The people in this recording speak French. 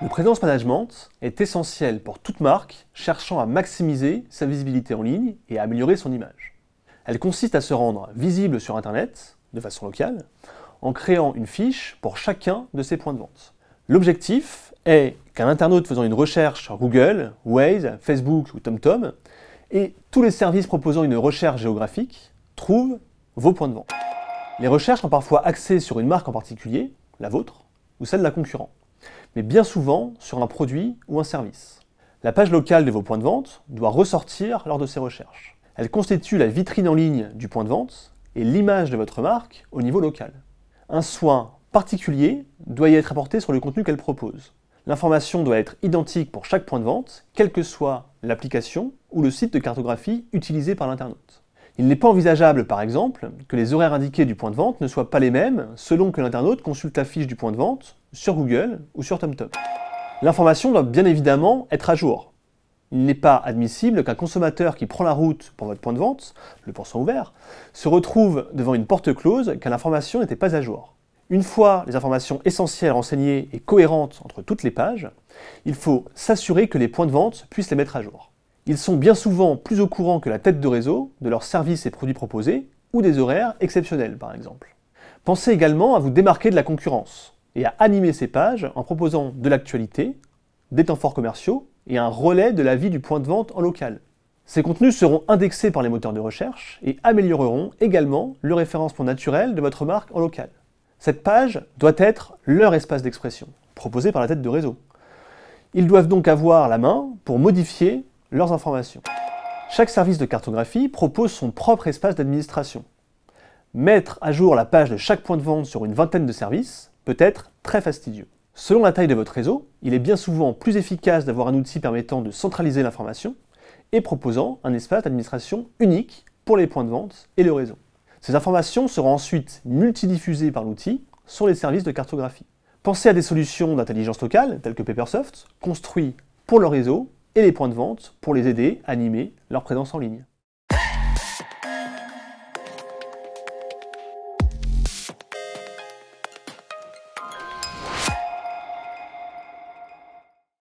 Le Presence Management est essentiel pour toute marque cherchant à maximiser sa visibilité en ligne et à améliorer son image. Elle consiste à se rendre visible sur Internet, de façon locale, en créant une fiche pour chacun de ses points de vente. L'objectif est qu'un internaute faisant une recherche sur Google, Waze, Facebook ou TomTom, et tous les services proposant une recherche géographique, trouvent vos points de vente. Les recherches sont parfois axées sur une marque en particulier, la vôtre, ou celle d'un concurrent, mais bien souvent sur un produit ou un service. La page locale de vos points de vente doit ressortir lors de ces recherches. Elle constitue la vitrine en ligne du point de vente et l'image de votre marque au niveau local. Un soin particulier doit y être apporté sur le contenu qu'elle propose. L'information doit être identique pour chaque point de vente, quelle que soit l'application ou le site de cartographie utilisé par l'internaute. Il n'est pas envisageable, par exemple, que les horaires indiqués du point de vente ne soient pas les mêmes selon que l'internaute consulte la fiche du point de vente sur Google ou sur TomTom. L'information doit bien évidemment être à jour. Il n'est pas admissible qu'un consommateur qui prend la route pour votre point de vente, le pensant ouvert, se retrouve devant une porte close car l'information n'était pas à jour. Une fois les informations essentielles renseignées et cohérentes entre toutes les pages, il faut s'assurer que les points de vente puissent les mettre à jour. Ils sont bien souvent plus au courant que la tête de réseau de leurs services et produits proposés ou des horaires exceptionnels par exemple. Pensez également à vous démarquer de la concurrence et à animer ces pages en proposant de l'actualité, des temps forts commerciaux et un relais de la vie du point de vente en local. Ces contenus seront indexés par les moteurs de recherche et amélioreront également le référencement naturel de votre marque en local. Cette page doit être leur espace d'expression, proposé par la tête de réseau. Ils doivent donc avoir la main pour modifier leurs informations. Chaque service de cartographie propose son propre espace d'administration. Mettre à jour la page de chaque point de vente sur une vingtaine de services peut être très fastidieux. Selon la taille de votre réseau, il est bien souvent plus efficace d'avoir un outil permettant de centraliser l'information et proposant un espace d'administration unique pour les points de vente et le réseau. Ces informations seront ensuite multidiffusées par l'outil sur les services de cartographie. Pensez à des solutions d'intelligence locale, telles que Papersoft, construits pour le réseau et les points de vente pour les aider à animer leur présence en ligne.